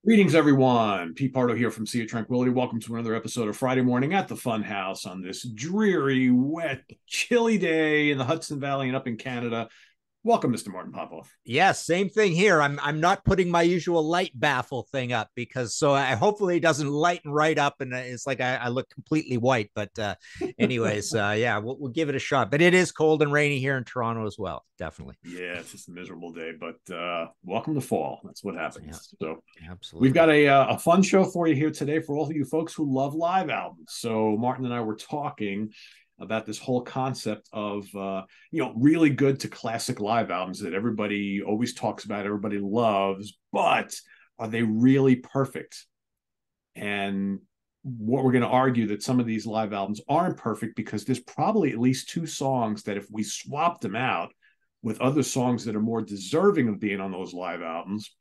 Greetings, everyone. Pete Pardo here from Sea of Tranquility. Welcome to another episode of Friday Morning at the Fun House on this dreary, wet, chilly day in the Hudson Valley and up in Canada. Welcome, Mr. Martin Popoff. Yes, same thing here. I'm not putting my usual light baffle thing up because so I hopefully it doesn't lighten right up and it's like I look completely white. But anyways, yeah, we'll give it a shot. But it is cold and rainy here in Toronto as well. Definitely. Yeah, it's just a miserable day, but welcome to fall. That's what Yeah, happens. So we've got absolutely. a fun show for you here today for all of you folks who love live albums. So Martin and I were talking about this whole concept of really good to classic live albums that everybody always talks about, everybody loves, but are they really perfect? And what we're going to argue that some of these live albums aren't perfect because there's probably at least two songs that if we swapped them out with other songs that are more deserving of being on those live albums,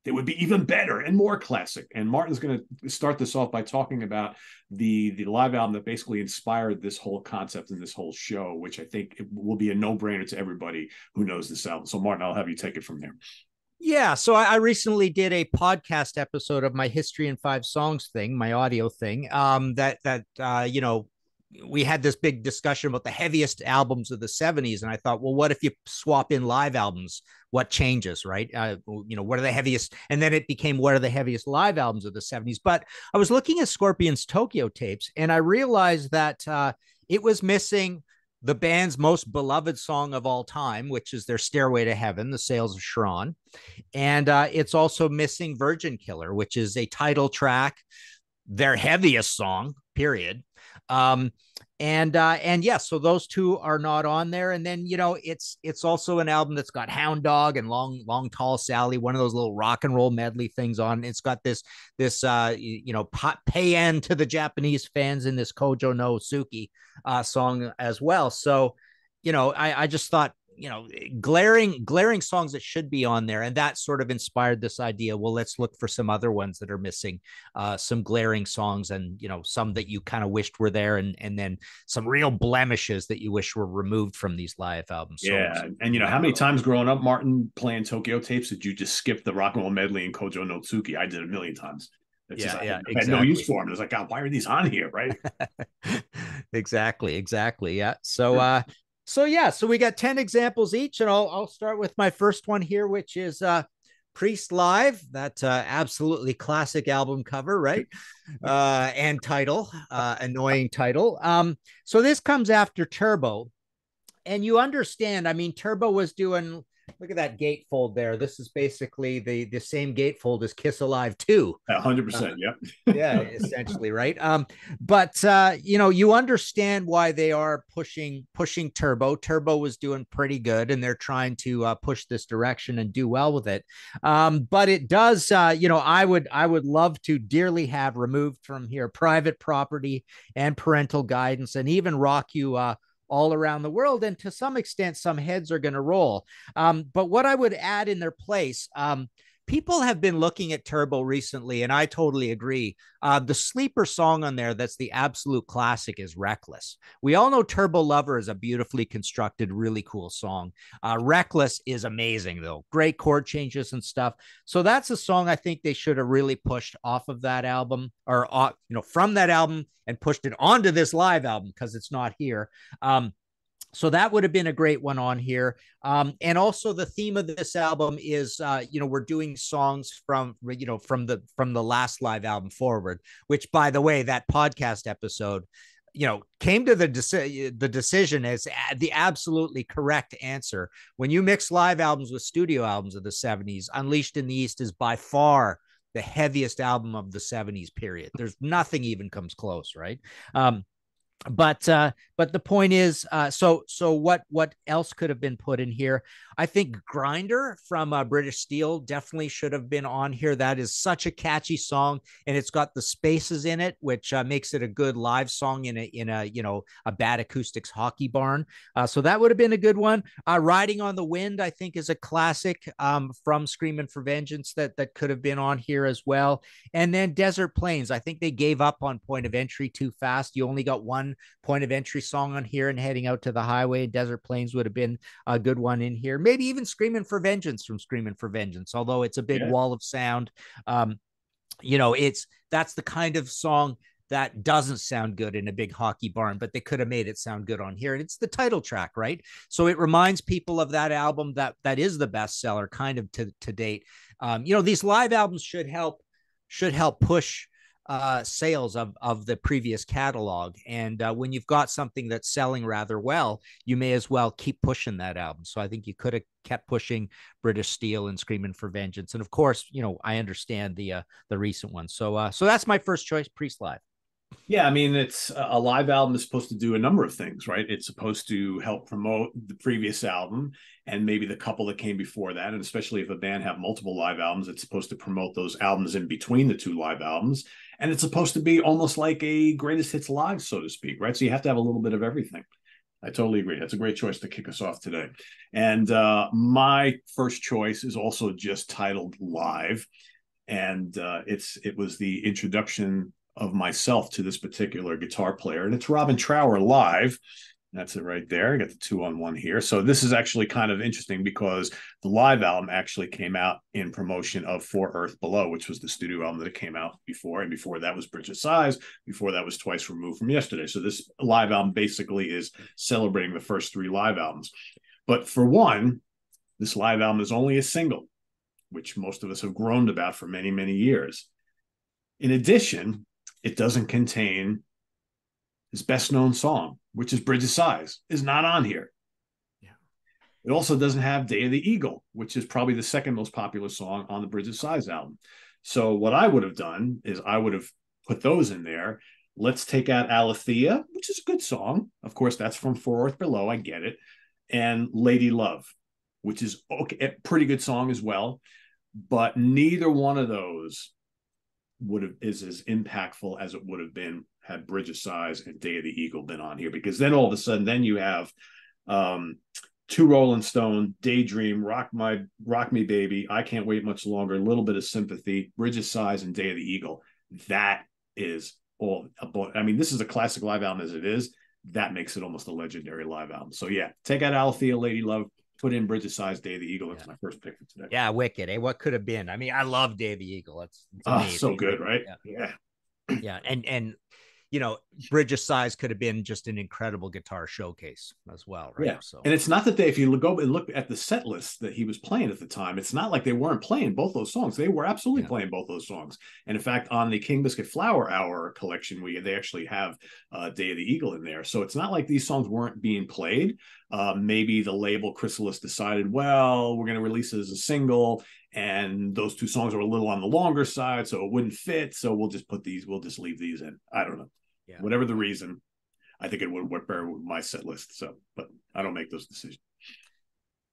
it would be even better and more classic. And Martin's going to start this off by talking about the live album that basically inspired this whole concept and this whole show, which I think it will be a no brainer to everybody who knows this album. So Martin, I'll have you take it from there. Yeah, so I recently did a podcast episode of my History in Five Songs thing, my audio thing. We had this big discussion about the heaviest albums of the 70s. And I thought, well, what if you swap in live albums? What changes, right? What are the heaviest? And then it became, what are the heaviest live albums of the 70s? But I was looking at Scorpions Tokyo tapes and I realized that it was missing the band's most beloved song of all time, which is their Stairway to Heaven, The Sails of Charon. And it's also missing Virgin Killer, which is a title track, their heaviest song, period. Um, and yes, so those two are not on there. And then it's also an album that's got Hound Dog and Long Tall Sally, one of those little rock and roll medley things on. It's got this paean to the Japanese fans in this Kojo no Suki song as well. So I just thought glaring songs that should be on there, and that sort of inspired this idea. Well, let's look for some other ones that are missing, some glaring songs, and some that you kind of wished were there, and then some real blemishes that you wish were removed from these live albums. So Yeah, and how many times growing up, Martin, playing Tokyo tapes, did you just skip the rock and roll medley and Kojo no Tsuki? I did a million times. It's just yeah, I had no use exactly. for them. It was like, God, why are these on here, right? Exactly. Yeah. So Sure. so we got 10 examples each, and I'll start with my first one here, which is Priest Live, that absolutely classic album cover, right? And title, annoying title. So this comes after Turbo, and you understand, I mean, Turbo was doing, look at that gatefold there. This is basically the same gatefold as Kiss Alive 2. 100%. Yeah, Yep. essentially, right? But you understand why they are pushing Turbo. Turbo was doing pretty good, and they're trying to push this direction and do well with it. But it does, I would love to dearly have removed from here Private Property and Parental Guidance, and even Rock You all around the world. And to some extent, some heads are going to roll. But what I would add in their place, people have been looking at Turbo recently, and I totally agree. The sleeper song on there that's the absolute classic is Reckless. We all know Turbo Lover is a beautifully constructed, really cool song. Reckless is amazing, though. Great chord changes and stuff. So that's a song I think they should have really pushed off of that album, or from that album, and pushed it onto this live album because it's not here. So that would have been a great one on here. And also the theme of this album is, we're doing songs from the last live album forward, which, by the way, that podcast episode, came to the decision as the absolutely correct answer. When you mix live albums with studio albums of the 70s, Unleashed in the East is by far the heaviest album of the 70s period. There's nothing even comes close, right? But the point is, so what else could have been put in here? I think Grinder from British Steel definitely should have been on here. That is such a catchy song, and it's got the spaces in it, which makes it a good live song in a bad acoustics hockey barn. So that would have been a good one. Riding on the Wind, I think, is a classic from Screaming for Vengeance that could have been on here as well. And then Desert Plains, I think they gave up on Point of Entry too fast. You only got one Point of Entry song on here, and Heading Out to the Highway, Desert Plains would have been a good one in here. Maybe even Screaming for Vengeance from Screaming for Vengeance, although it's a big Yeah. wall of sound. that's the kind of song that doesn't sound good in a big hockey barn, but they could have made it sound good on here. And it's the title track, right? So it reminds people of that album that is the bestseller kind of to date. These live albums should help push sales of the previous catalog. And when you've got something that's selling rather well, you may as well keep pushing that album. So I think you could have kept pushing British Steel and Screaming for Vengeance. And of course, I understand the recent one. So that's my first choice, Priest Live. Yeah, I mean, it's a live album is supposed to do a number of things, right? It's supposed to help promote the previous album and maybe the couple that came before that. And especially if a band have multiple live albums, it's supposed to promote those albums in between the two live albums. And it's supposed to be almost like a greatest hits live, so to speak, right? So you have to have a little bit of everything. I totally agree. That's a great choice to kick us off today. And my first choice is also just titled Live. And it was the introduction of myself to this particular guitar player, and it's Robin Trower Live. That's it right there. I got the 2-on-1 here. So this is actually kind of interesting because the live album actually came out in promotion of For Earth Below, which was the studio album that it came out before. And before that was Bridge of Sighs. Before that was Twice Removed from Yesterday. So this live album basically is celebrating the first 3 live albums. But for one, this live album is only a single, which most of us have groaned about for many, many years. In addition, it doesn't contain his best known song, which is Bridge of Sighs, is not on here. Yeah. It also doesn't have Day of the Eagle, which is probably the second most popular song on the Bridge of Sighs album. So what I would have done is I would have put those in there. Let's take out Alethea, which is a good song. Of course, that's from For Earth Below. I get it. And Lady Love, which is okay, a pretty good song as well. But neither one of those is as impactful as it would have been had Bridge of Sighs and Day of the Eagle been on here, because then all of a sudden then you have two Rolling Stone, Daydream, Rock Me Baby, I Can't Wait Much Longer, a little bit of Sympathy, Bridge of Sighs, and Day of the Eagle. That is all about, I mean, this is a classic live album as it is. That makes it almost a legendary live album. So yeah, take out Alethea, Lady Love, put in Bridge of Sighs, Day of the Eagle. That's my first pick for today. Yeah, wicked. Eh? What could have been? I mean, I love Day of the Eagle. It's amazing. So good, right? Yeah. Yeah. And Bridge of Sighs could have been just an incredible guitar showcase as well, right? Yeah. So, and it's not that if you go and look at the set list that he was playing at the time, it's not like they weren't playing both those songs. They were absolutely playing both those songs. And in fact, on the King Biscuit Flower Hour collection, they actually have Day of the Eagle in there. So it's not like these songs weren't being played. Maybe the label Chrysalis decided, well, we're going to release it as a single, and those two songs are a little on the longer side, so it wouldn't fit. So we'll just leave these in. I don't know. Yeah. Whatever the reason, I think it would work better with my set list. So, but I don't make those decisions.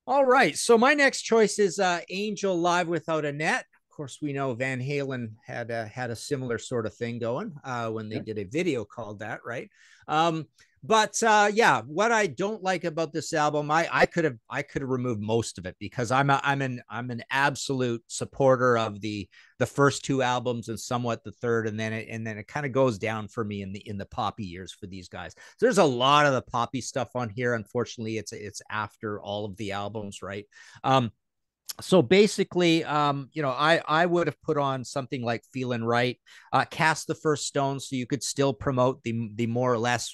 All right. So my next choice is Angel Live Without a Net. Of course, we know Van Halen had a similar sort of thing going when they did a video called that, right? But what I don't like about this album, I could have removed most of it, because I'm an absolute supporter of the first 2 albums and somewhat the third, and then it kind of goes down for me in the poppy years for these guys. So there's a lot of the poppy stuff on here. Unfortunately, it's after all of the albums, right? So basically, I would have put on something like Feeling Right, Cast the First Stone, so you could still promote the more or less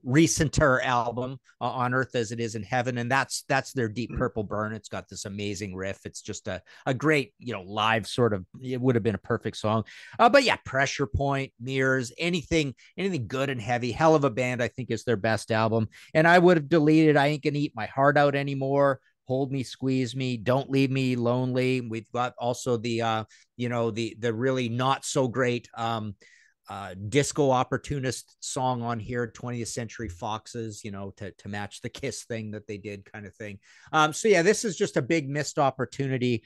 recenter album, On Earth as It Is in Heaven, and that's their Deep Purple Burn. It's got this amazing riff. It's just a great live sort of, it would have been a perfect song. But yeah, Pressure Point, Mirrors, anything good and heavy. Hell of a Band, I think, is their best album. And I would have deleted I Ain't Gonna Eat My Heart Out Anymore, Hold Me, Squeeze Me, Don't Leave Me Lonely. We've got also the really not so great disco opportunist song on here, 20th Century Foxes, to match the Kiss thing that they did, kind of thing. So yeah, this is just a big missed opportunity.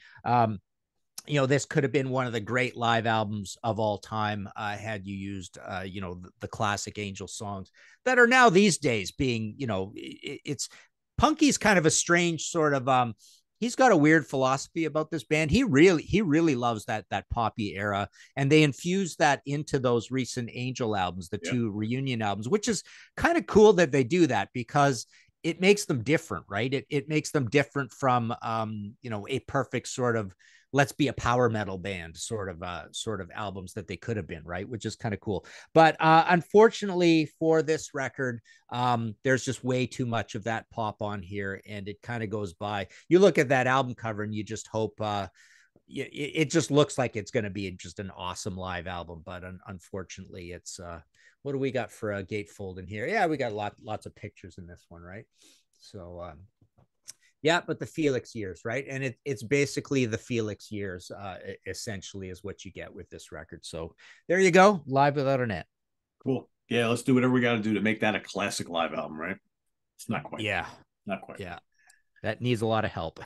This could have been one of the great live albums of all time had you used the classic Angel songs that are now these days being, it's Punky's kind of a strange sort of he's got a weird philosophy about this band. He really loves that poppy era, and they infused that into those recent Angel albums, the 2 reunion albums, which is kind of cool that they do that, because it makes them different, right? It makes them different from a perfect sort of let's be a power metal band sort of albums that they could have been, right? Which is kind of cool. But unfortunately for this record, there's just way too much of that pop on here, and it kind of goes by. You look at that album cover and you just hope it just looks like it's going to be just an awesome live album, but unfortunately it's what do we got for a gatefold in here? Yeah, we got lots of pictures in this one, right? So yeah, but the Felix years, right? And it's basically the Felix years, essentially, is what you get with this record. So there you go, Live Without a Net. Cool. Yeah, let's do whatever we got to do to make that a classic live album, right? It's not quite. Yeah. Not quite. Yeah. That needs a lot of help.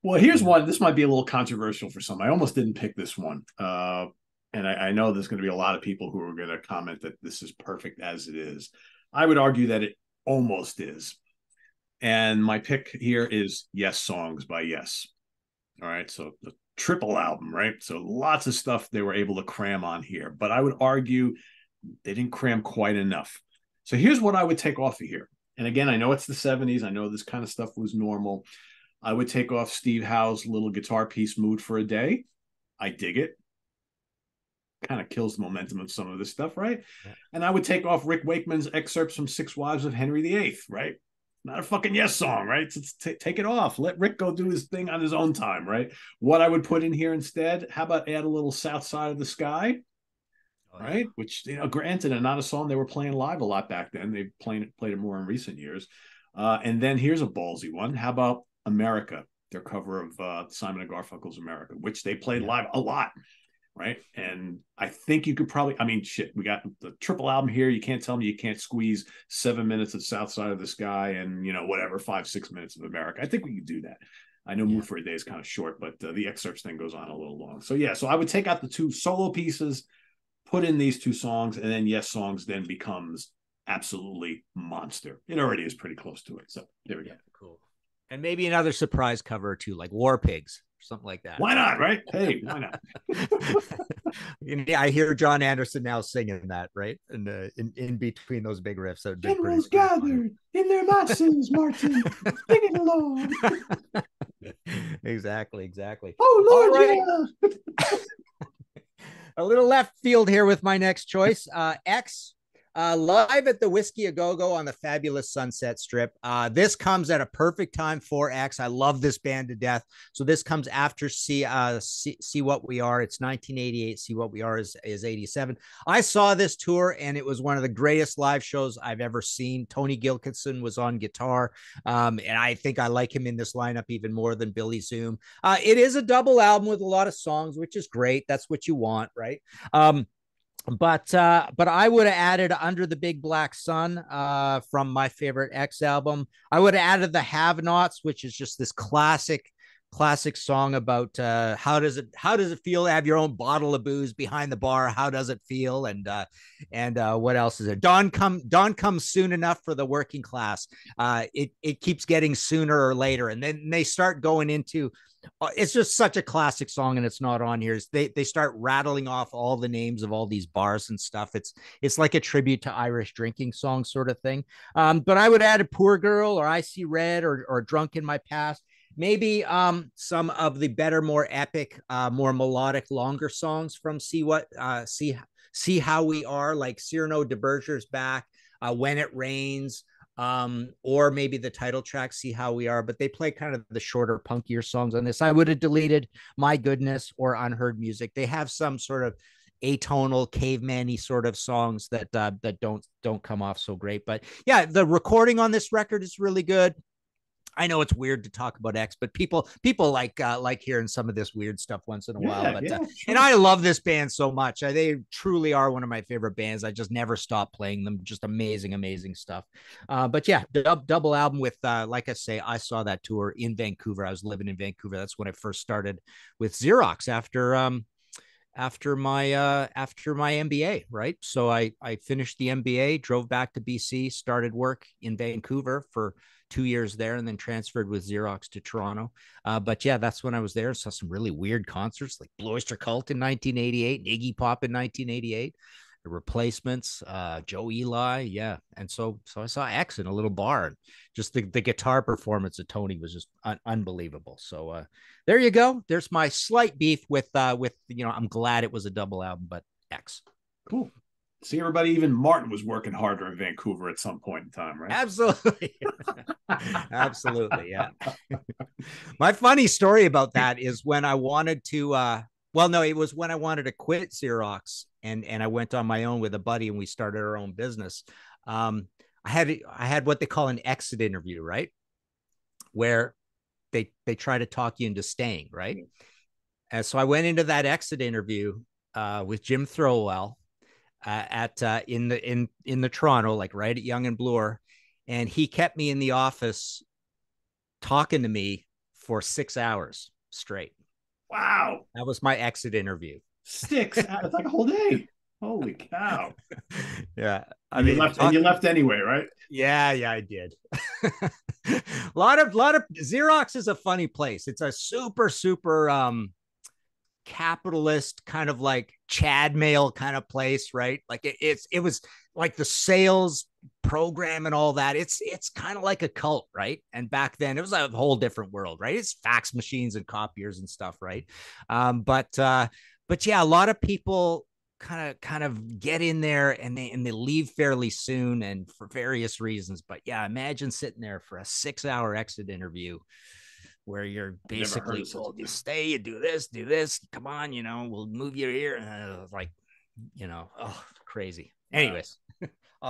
Well, here's one. This might be a little controversial for some. I almost didn't pick this one. And I know there's going to be a lot of people who are going to comment that this is perfect as it is. I would argue that it almost is. And my pick here is Yes Songs by Yes. All right. So the triple album, right? So lots of stuff they were able to cram on here. But I would argue they didn't cram quite enough. So here's what I would take off of here. And again, I know it's the 70s. I know this kind of stuff was normal. I would take off Steve Howe's little guitar piece, Mood for a Day. I dig it. Kind of kills the momentum of some of this stuff, right? Yeah. And I would take off Rick Wakeman's excerpts from Six Wives of Henry VIII, right? Not a fucking Yes song, right? So take it off. Let Rick go do his thing on his own time, right? What I would put in here instead, how about add a little South Side of the Sky, right? Yeah. Which, granted, and not a song they were playing live a lot back then. They played it more in recent years. And then here's a ballsy one. How about America, their cover of Simon and Garfunkel's America, which they played live a lot, right? And I think you could probably, we got the triple album here. You can't tell me you can't squeeze 7 minutes of South Side of the Sky and, 5-6 minutes of America. I think we could do that. I know Mood for a Day is kind of short, but the excerpts thing goes on a little long. So so I would take out the two solo pieces, put in these two songs, and then Yes Songs then becomes absolutely monster. It already is pretty close to it. So there we go. Cool. And maybe another surprise cover or two, like War Pigs, or something like that. Why not, right? Hey, why not? I hear John Anderson now singing that, right? And in between those big riffs. So generals gathered in their masses, Martin, singing along. Exactly. Oh, Lord, yeah. A little left field here with my next choice. X. Live at the Whiskey A Go-Go on the fabulous Sunset Strip. This comes at a perfect time for X. I love this band to death. So this comes after See What We Are. It's 1988. See What We Are is 87. I saw this tour, and it was one of the greatest live shows I've ever seen. Tony Gilkinson was on guitar, and I think I like him in this lineup even more than Billy Zoom. It is a double album with a lot of songs, which is great. That's what you want, right? But I would have added Under the Big Black Sun from my favorite X album. I would have added The Have-Nots, which is just this classic song about how does it feel to have your own bottle of booze behind the bar? How does it feel? And what else is it? Dawn comes soon enough for the working class. It keeps getting sooner or later, and then they start going into. It's just such a classic song, and it's not on here. They start rattling off all the names of all these bars and stuff. It's like a tribute to Irish drinking song sort of thing. But I would add a Poor Girl or I See Red or Drunk in My Past. Maybe some of the better, more epic, more melodic, longer songs from See How We Are, like Cyrano de Berger's Back, When It Rains. Or maybe the title track, See How We Are, but they play kind of the shorter, punkier songs on this. I would have deleted My Goodness or Unheard Music. They have some sort of atonal, caveman-y sort of songs that don't come off so great. But yeah, the recording on this record is really good. I know it's weird to talk about X, but people like hearing some of this weird stuff once in a while. But sure. And I love this band so much. They truly are one of my favorite bands. I just never stop playing them. Just amazing stuff. But yeah, double album with like I say, I saw that tour in Vancouver. I was living in Vancouver. That's when I first started with Xerox after my MBA, right? So I finished the MBA, drove back to BC, started work in Vancouver for 2 years there, and then transferred with Xerox to Toronto. But yeah, that's when I was there. Saw some really weird concerts like Blue Oyster Cult in 1988, and Iggy Pop in 1988. the Replacements, Joe Eli, yeah. And so I saw X in a little bar, and just the guitar performance of Tony was just unbelievable. So there you go. There's my slight beef with I'm glad it was a double album, but X. Cool. See, everybody, even Martin was working harder in Vancouver at some point in time, right? Absolutely. Absolutely. Yeah. My funny story about that is when I wanted to, no, it was when I wanted to quit Xerox, and I went on my own with a buddy, and we started our own business. I had what they call an exit interview, right? Where they try to talk you into staying, right? And so I went into that exit interview with Jim Throwell in the Toronto, like right at Yonge and Bloor, and he kept me in the office talking to me for 6 hours straight. Wow. That was my exit interview. 6 hours. It's like a whole day. Holy cow. Yeah. And you left anyway, right? Yeah, I did. a lot of Xerox is a funny place. It's a super capitalist kind of like Chad mail kind of place, right? Like it was like the sales program and all that. It's kind of like a cult, right? And back then it was a whole different world, right? It's fax machines and copiers and stuff, right? But yeah, a lot of people kind of get in there and they leave fairly soon, and for various reasons. But yeah, imagine sitting there for a 6-hour exit interview where you're basically told you stay, you do this, come on, we'll move you here. And like, crazy. Anyways.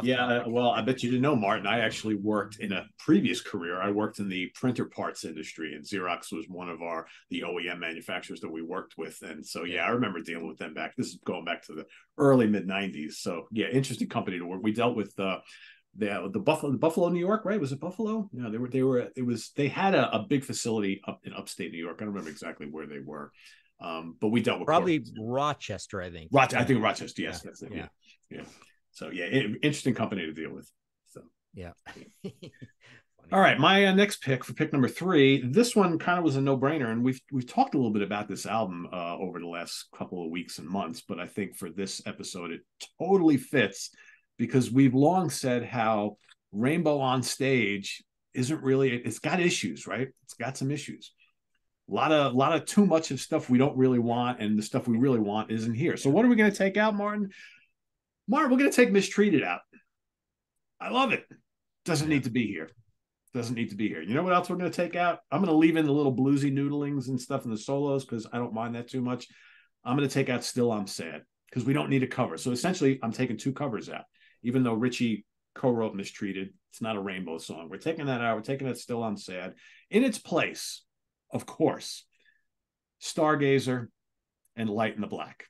Yeah, well, I bet you didn't know, Martin. I actually worked in a previous career. I worked in the printer parts industry, and Xerox was one of the OEM manufacturers that we worked with. And so, yeah, I remember dealing with them back. This is going back to the early mid-90s. So, yeah, interesting company to work. We dealt with the Buffalo, New York, right? Was it Buffalo? No, they had a big facility up in upstate New York. I don't remember exactly where they were. But we dealt with probably Rochester, I think. I think Rochester. Yes, that's it. Yeah. So yeah, interesting company to deal with. So yeah. All right, my next pick for pick number 3. This one kind of was a no-brainer, and we've talked a little bit about this album over the last couple of weeks and months. But I think for this episode, it totally fits because we've long said how Rainbow on Stage isn't really. It's got issues, right? It's got some issues. A lot of too much of stuff we don't really want, and the stuff we really want isn't here. So what are we going to take out, Martin? Martin, we're going to take Mistreated out. I love it. Doesn't need to be here. Doesn't need to be here. You know what else we're going to take out? I'm going to leave in the little bluesy noodlings and stuff in the solos because I don't mind that too much. I'm going to take out Still I'm Sad because we don't need a cover. So essentially, I'm taking 2 covers out. Even though Richie co-wrote Mistreated, it's not a Rainbow song. We're taking that out. We're taking that Still I'm Sad. In its place, of course, Stargazer and Light in the Black.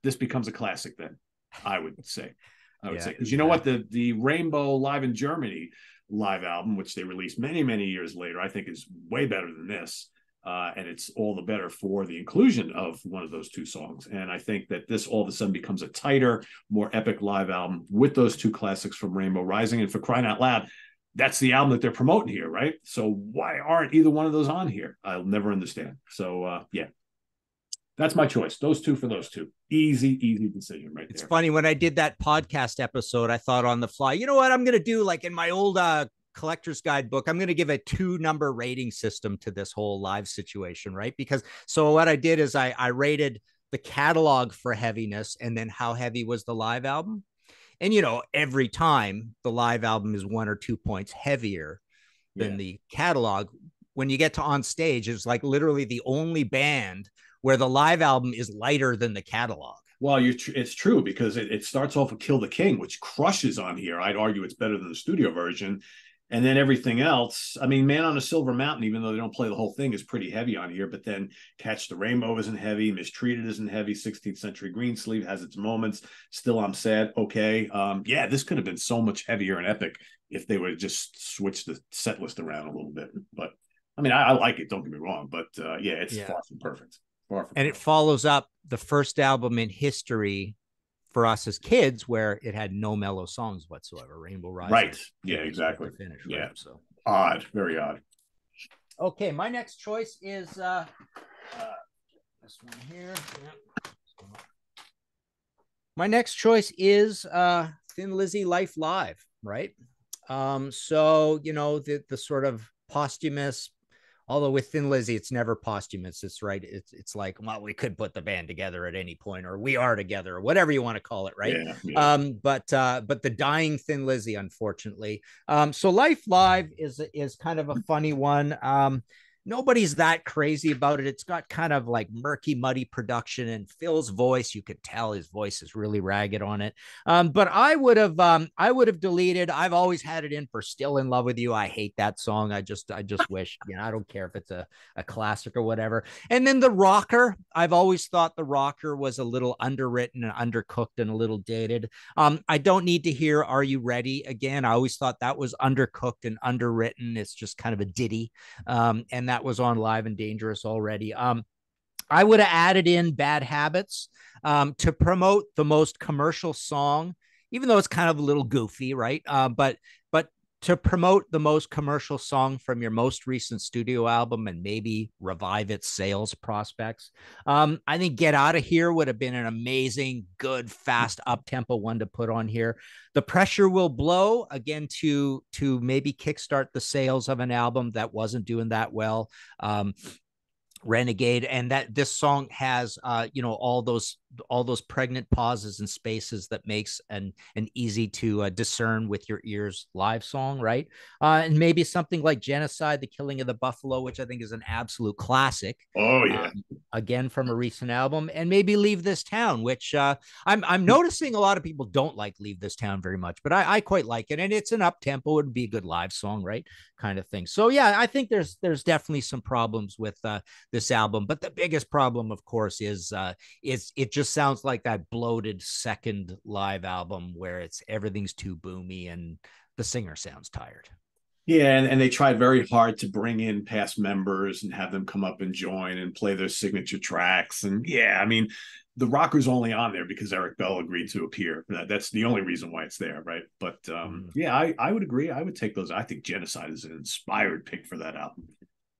This becomes a classic then, I would say. Because you know what? The Rainbow Live in Germany live album, which they released many, many years later, I think is way better than this. And it's all the better for the inclusion of one of those 2 songs. And I think that this all of a sudden becomes a tighter, more epic live album with those 2 classics from Rainbow Rising. And for crying out loud, that's the album that they're promoting here, right? So why aren't either one of those on here? I'll never understand. So, yeah. That's my choice. Those 2 for those 2. Easy decision right there. It's funny, when I did that podcast episode, I thought on the fly, you know what I'm going to do? Like in my old collector's guidebook, I'm going to give a 2-number rating system to this whole live situation, right? Because so what I did is I rated the catalog for heaviness and then how heavy was the live album. And, every time the live album is 1 or 2 points heavier than the catalog. When you get to On Stage, it's like literally the only band where the live album is lighter than the catalog. Well, it's true because it starts off with Kill the King, which crushes on here. I'd argue it's better than the studio version. And then everything else, I mean, Man on a Silver Mountain, even though they don't play the whole thing, is pretty heavy on here. But then Catch the Rainbow isn't heavy. Mistreated isn't heavy. 16th Century Greensleeve has its moments. Still I'm Sad. Okay. Yeah, this could have been so much heavier and epic if they would have just switched the set list around a little bit. But I mean, I like it. Don't get me wrong. But yeah, it's far from perfect. And it follows up the first album in history for us as kids where it had no mellow songs whatsoever. Rainbow Rising. Right. Yeah, exactly. Finish, yeah. Right? So odd. Very odd. Okay. My next choice is this one here. Yep. My next choice is Thin Lizzy Life Live, right? So the sort of posthumous, although with Thin Lizzy, it's never posthumous. It's right. It's like, well, we could put the band together at any point, or we are together, or whatever you want to call it, right? Yeah, yeah. But the dying Thin Lizzy, unfortunately. So Life Live is kind of a funny one. Nobody's that crazy about it. It's got kind of like murky, muddy production, and Phil's voice, you could tell his voice is really ragged on it. But I would have deleted. I've always had it in for Still in Love with You. I hate that song. I just wish, I don't care if it's a classic or whatever. And then The Rocker. I've always thought The Rocker was a little underwritten and undercooked and a little dated. I don't need to hear Are You Ready again. I always thought that was undercooked and underwritten. It's just kind of a ditty. And that was on Live and Dangerous already. I would have added in Bad Habits to promote the most commercial song, even though it's kind of a little goofy, right? But to promote the most commercial song from your most recent studio album and maybe revive its sales prospects. I think Get Out of Here would have been an amazing, good, fast, up tempo one to put on here. The Pressure Will Blow, again, to maybe kickstart the sales of an album that wasn't doing that well. Renegade, and that this song has all those pregnant pauses and spaces that makes an easy to discern with your ears live song, right? And maybe something like Genocide, The Killing of the Buffalo, which I think is an absolute classic. Oh yeah. Again from a recent album, and maybe Leave This Town, which I'm noticing a lot of people don't like Leave This Town very much, but I quite like it, and it's an up tempo, it'd be a good live song, right? Kind of thing. So yeah, I think there's definitely some problems with this album, but the biggest problem, of course, is it just sounds like that bloated second live album where everything's too boomy and the singer sounds tired. Yeah, and they tried very hard to bring in past members and have them come up and join and play their signature tracks. And yeah, I mean, the Rocker's only on there because Eric Bell agreed to appear. That's the only reason why it's there, right? But yeah, I would agree. I would take those. I think Genocide is an inspired pick for that album.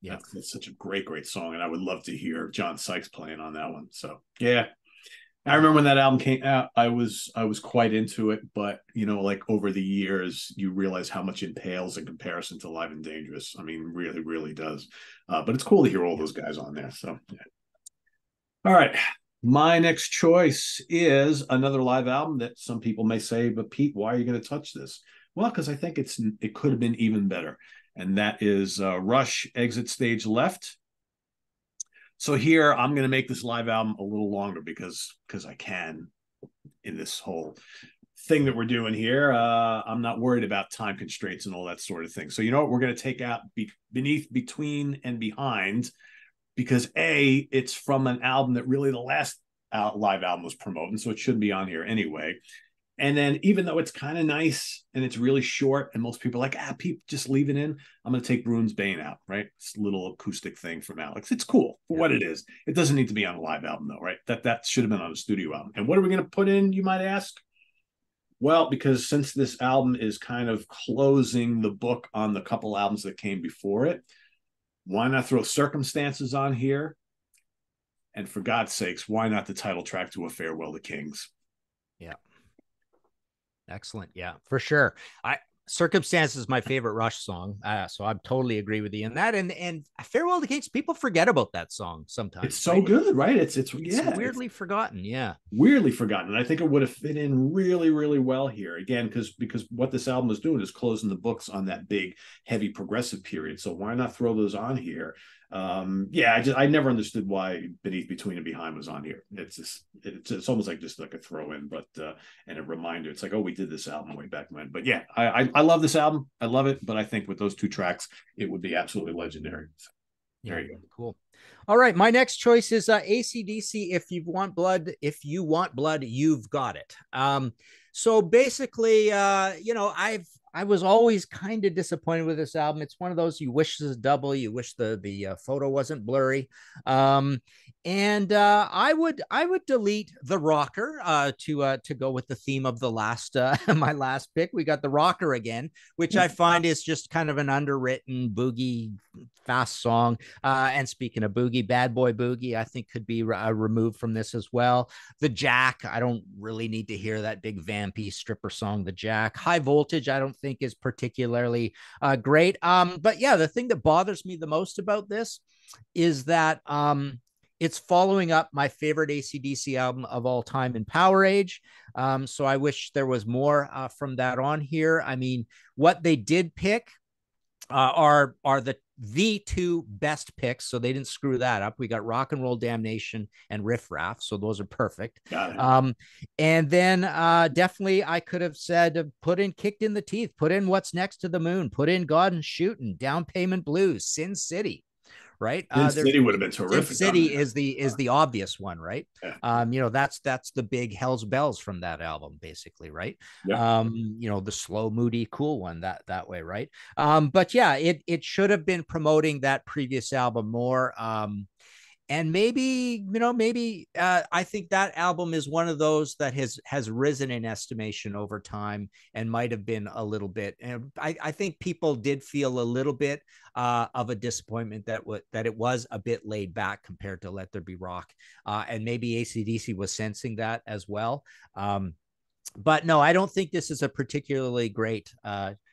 Yeah, that's such a great song, and I would love to hear John Sykes playing on that one. So yeah, I remember when that album came out, I was quite into it, but like over the years, you realize how much it pales in comparison to Live and Dangerous. I mean, really, really does. But it's cool to hear all those guys on there. So, yeah. All right, my next choice is another live album that some people may say, "But Pete, why are you going to touch this?" Well, because I think it could have been even better, and that is Rush Exit Stage Left. So here I'm going to make this live album a little longer because I can in this whole thing that we're doing here. I'm not worried about time constraints and all that sort of thing. So you know what? We're going to take out Beneath, Between, and Behind because it's from an album that really the last live album was promoting, so it should be on here anyway. And then even though it's kind of nice and it's really short and most people are like, Pete, just leave it in. I'm going to take Rune's Bane out, right? It's a little acoustic thing from Alex. It's cool for what it is. It doesn't need to be on a live album though, right? That should have been on a studio album. And what are we going to put in, you might ask? Well, because since this album is kind of closing the book on the couple albums that came before it, why not throw Circumstances on here? And for God's sakes, why not the title track to A Farewell to Kings? Yeah. Excellent. Yeah, for sure. Circumstances is my favorite Rush song. So I totally agree with you in that. And Farewell to Kings, people forget about that song sometimes. It's so good, right? It's weirdly forgotten. Yeah. Weirdly forgotten. And I think it would have fit in really, really well here. Again, because what this album is doing is closing the books on that big, heavy progressive period. So why not throw those on here? I never understood why Beneath, Between, and Behind was on here. It's almost like just like a throw in, but and a reminder. It's like, oh, we did this album way back when. But yeah, I love this album. I love it. But I think with those two tracks, it would be absolutely legendary. So, there you go. Cool. All right, my next choice is AC/DC. If you want blood, you've got it. So basically, I was always kind of disappointed with this album. It's one of those you wish this is double. You wish the photo wasn't blurry. And I would delete the rocker to go with the theme of the last my last pick. We got the rocker again, which I find is just kind of an underwritten boogie fast song. And speaking of boogie, Bad Boy Boogie, I think could be removed from this as well. The Jack, I don't really need to hear that big vampy stripper song. The Jack, High Voltage, I don't think is particularly great. But yeah, the thing that bothers me the most about this is that it's following up my favorite AC/DC album of all time in Power Age. So I wish there was more from that on here. I mean, what they did pick are the two best picks, so they didn't screw that up. We got Rock and Roll Damnation and Riff Raff, so those are perfect. Got it. And then definitely I could have said put in Kicked in the Teeth, put in What's Next to the Moon, put in God and Shootin', Down Payment Blues, Sin City. Right, Sin City would have been terrific. Sin City is the obvious one, right? Yeah. You know, that's the big Hell's Bells from that album, basically, right? Yeah. You know, the slow, moody, cool one that way, right? But yeah, it should have been promoting that previous album more. And maybe, you know, maybe I think that album is one of those that has risen in estimation over time and might have been a little bit. And I think people did feel a little bit of a disappointment that it was a bit laid back compared to Let There Be Rock. And maybe AC/DC was sensing that as well. But no, I don't think this is a particularly great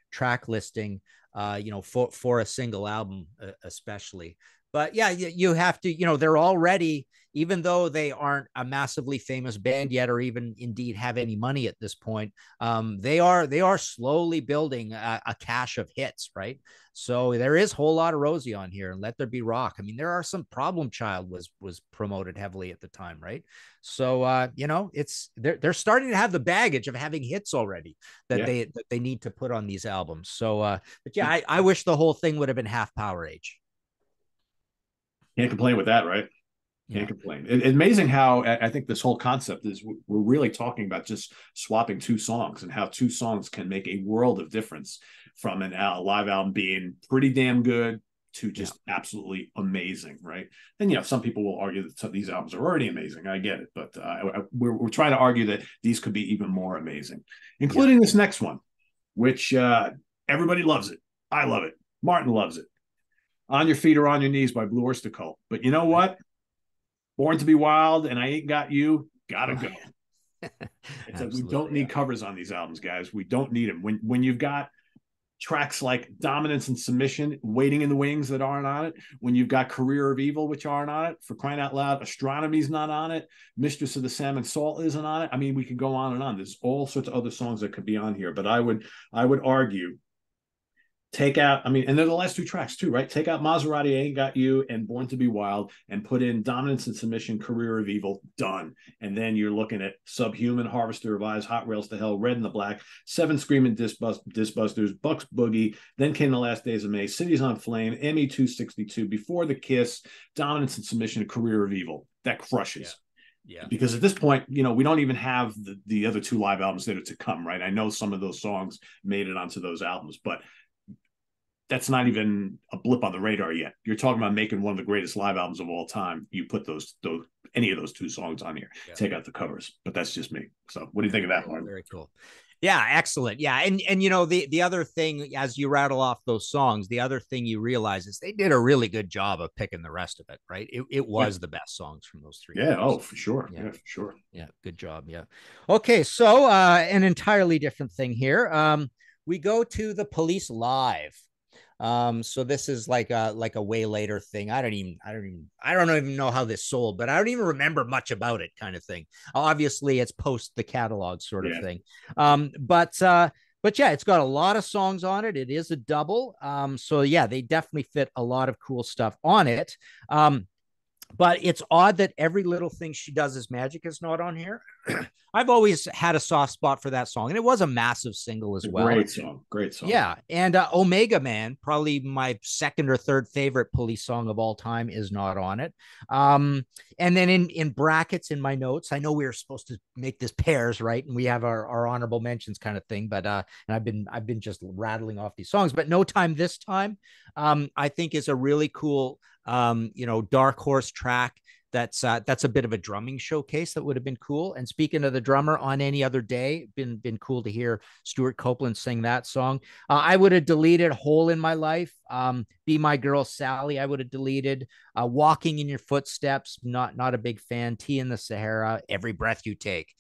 track listing, you know, for a single album, especially. But yeah, you have to, you know, they're already, even though they aren't a massively famous band yet, or even indeed have any money at this point, they are slowly building a cache of hits, right? So there is a whole lot of Rosie on here, and Let There Be Rock. I mean, there are some. Problem Child was promoted heavily at the time, right? So you know, they're starting to have the baggage of having hits already that they need to put on these albums. So, but yeah, I wish the whole thing would have been half Power Age. Can't complain with that, right? Can't complain. It's amazing how I think this whole concept is we're really talking about just swapping two songs and how two songs can make a world of difference from a live album being pretty damn good to just absolutely amazing, right? And, you know, some people will argue that these albums are already amazing. I get it. But we're trying to argue that these could be even more amazing, including this next one, which everybody loves it. I love it. Martin loves it. On Your Feet or On Your Knees by Blue Oyster Cult. But you know what? Born to Be Wild and I Ain't Got You, gotta go. It's like we don't need covers on these albums, guys. We don't need them. When you've got tracks like Dominance and Submission, Waiting in the Wings that aren't on it, when you've got Career of Evil, which aren't on it, for crying out loud, Astronomy's not on it, Mistress of the Salmon Salt isn't on it. I mean, we could go on and on. There's all sorts of other songs that could be on here, but I would argue take out, I mean, and they're the last two tracks too, right? Take out Maserati, Ain't Got You, and Born to Be Wild, and put in Dominance and Submission, Career of Evil, done. And then you're looking at Subhuman, Harvester of Eyes, Hot Rails to Hell, Red and the Black, Seven Screaming Disbusters, Bucks Boogie, Then Came the Last Days of May, Cities on Flame, ME 262, Before the Kiss, Dominance and Submission, Career of Evil. That crushes. Yeah. Because at this point, you know, we don't even have the other two live albums that are to come, right? I know some of those songs made it onto those albums, but that's not even a blip on the radar yet. You're talking about making one of the greatest live albums of all time. You put those any of those two songs on here, take out the covers. But that's just me. So what do you think of that, Martin? Very cool. Yeah, excellent. Yeah, and you know, the other thing, as you rattle off those songs, the other thing you realize is they did a really good job of picking the rest of it, right? It was the best songs from those three. Yeah, albums. Oh, for sure. Yeah, for sure. Yeah, good job. Yeah. Okay, so an entirely different thing here. We go to The Police Live. So this is like a way later thing. I don't even know how this sold, but I don't even remember much about it, kind of thing. Obviously it's post the catalog sort of thing. But yeah, it's got a lot of songs on it. It is a double. So yeah, they definitely fit a lot of cool stuff on it. But it's odd that Every Little Thing She Does Is Magic is not on here. I've always had a soft spot for that song, and it was a massive single as well. Great song. Yeah, and Omega Man, probably my second or third favorite Police song of all time, is not on it. And then in brackets in my notes, I know we were supposed to make this pairs, right? And we have our honorable mentions kind of thing, but and I've been just rattling off these songs. But No Time This Time, I think is a really cool, you know, dark horse track. that's a bit of a drumming showcase that would have been cool. And speaking of the drummer, On Any Other Day, been cool to hear Stuart Copeland sing that song. I would have deleted Hole in My Life. Be My Girl Sally, I would have deleted. Walking in Your Footsteps, not a big fan. Tea in the Sahara, Every Breath You Take.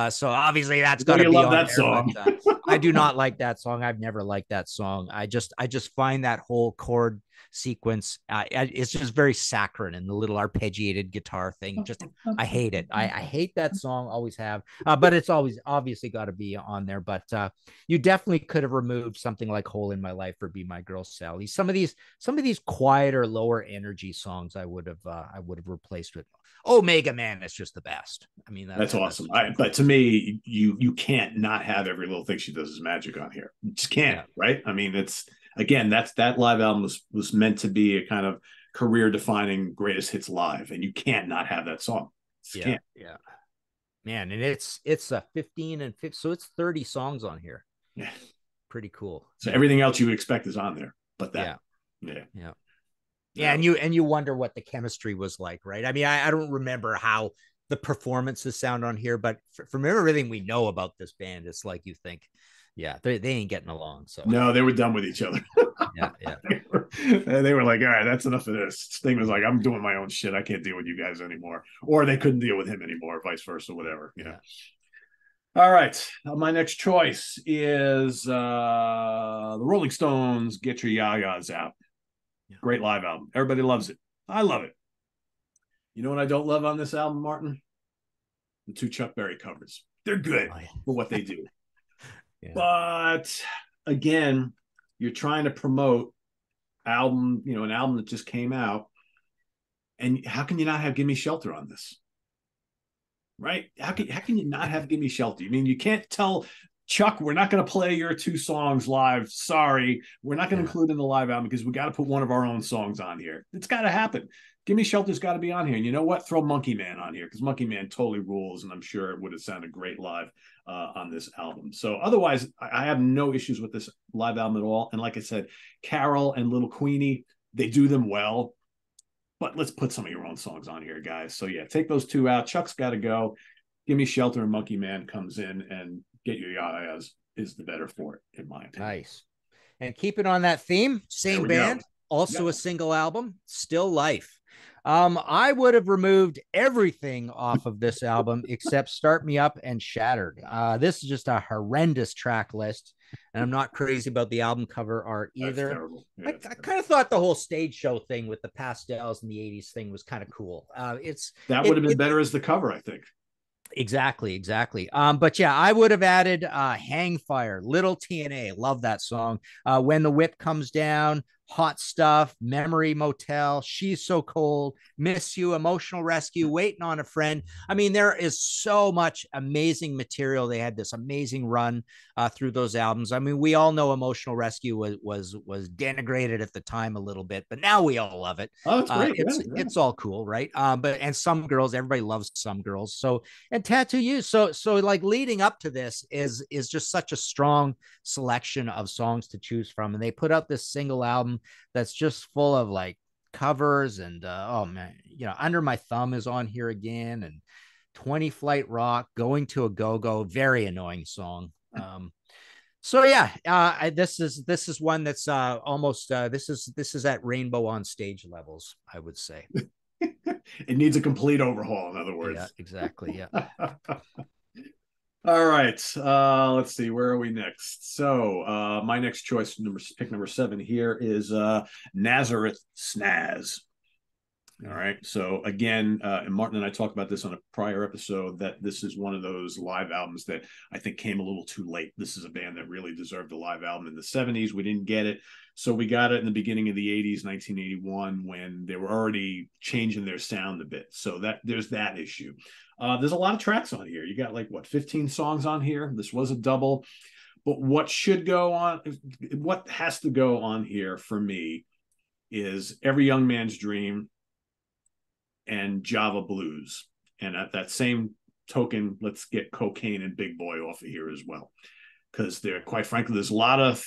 So obviously that's got to You be love on that there. song. But, I do not like that song. I've never liked that song. I just find that whole chord sequence, it's just very saccharine, and the little arpeggiated guitar thing. Just I hate it. I hate that song. Always have. But it's always obviously got to be on there. But you definitely could have removed something like Hole in My Life or Be My Girl Sally. Some of these quieter, lower energy songs I would have replaced with Omega Man. Is just the best. I mean, That's awesome. But to me, you can't not have Every Little Thing She Does Is Magic on here. You just can't, right? I mean, it's again, that live album was meant to be a kind of career defining greatest hits live, and you can't not have that song. Can't. Man, and it's a 15 and 15, so it's 30 songs on here. Yeah, pretty cool. So everything else you expect is on there, but that. Yeah, and you wonder what the chemistry was like, right? I mean, I don't remember how the performances sound on here, but from everything we know about this band, it's like you think, they ain't getting along. So no, they were done with each other. Yeah. They were like, all right, that's enough of this. Sting was like, I'm doing my own shit. I can't deal with you guys anymore. Or they couldn't deal with him anymore, vice versa, whatever. All right. My next choice is the Rolling Stones, Get Your Ya-Ya's Out. Great live album. Everybody loves it. I love it. You know what I don't love on this album, Martin? The 2 Chuck Berry covers. They're good for what they do. But again, you're trying to promote an album that just came out. And how can you not have Gimme Shelter on this? Right? How can you not have Gimme Shelter? I mean, you can't tell Chuck, we're not going to play your 2 songs live. Sorry. We're not going to include in the live album because we got to put one of our own songs on here. It's got to happen. Gimme Shelter's got to be on here. And you know what? Throw Monkey Man on here because Monkey Man totally rules. And I'm sure it would have sounded great live on this album. So otherwise, I have no issues with this live album at all. And like I said, Carol and Little Queenie, they do them well. But let's put some of your own songs on here, guys. So take those 2 out. Chuck's got to go. Gimme Shelter and Monkey Man comes in, and Get Your Ya-Ya's is the better for it, in my opinion. Nice. And keep it on that theme. Same band, also a single album, Still Life. I would have removed everything off of this album except Start Me Up and Shattered. This is just a horrendous track list, and I'm not crazy about the album cover art either. I kind of thought the whole stage show thing with the pastels in the 80s thing was kind of cool. That would have been better as the cover, I think. Exactly. But I would have added Hang Fire, Little TNA. Love that song. When the Whip Comes Down, Hot Stuff, Memory Motel, She's So Cold, Miss You, Emotional Rescue, Waiting on a Friend. I mean, there is so much amazing material. They had this amazing run through those albums. I mean, we all know Emotional Rescue was denigrated at the time a little bit, but now we all love it. Oh, it's great. It's all cool, right? And Some Girls, everybody loves Some Girls. So, and Tattoo You. So like leading up to this is just such a strong selection of songs to choose from. And they put out this single album that's just full of like covers and oh man, Under My Thumb is on here again, and 20 Flight Rock, Going to a Go-Go, very annoying song. This is one that's almost this is at Rainbow on Stage levels, I would say. It needs a complete overhaul, in other words. Yeah, exactly. All right. Let's see. Where are we next? So my next choice, pick number 7 here is Nazareth Snaz. All right. So again, and Martin and I talked about this on a prior episode, that this is one of those live albums that I think came a little too late. This is a band that really deserved a live album in the 70s. We didn't get it. So we got it in the beginning of the 80s, 1981, when they were already changing their sound a bit. So there's that issue. There's a lot of tracks on here. You got 15 songs on here. This was a double. But what has to go on here for me is Every Young Man's Dream and Java Blues. And at that same token, let's get Cocaine and Big Boy off of here as well. Because quite frankly, there's a lot of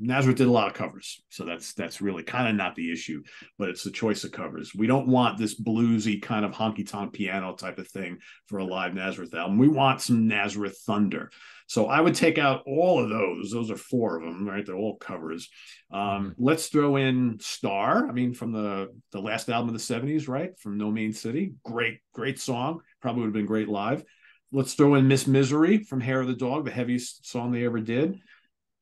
Nazareth did a lot of covers, so that's really kind of not the issue, but it's the choice of covers. We don't want this bluesy kind of honky tonk piano type of thing for a live Nazareth album. We want some Nazareth thunder. So I would take out all of those. Those are four of them, right? They're all covers. Let's throw in Star. I mean, from the last album of the '70s, right? From No Main City. Great song. Probably would have been great live. Let's throw in Miss Misery from Hair of the Dog, the heaviest song they ever did.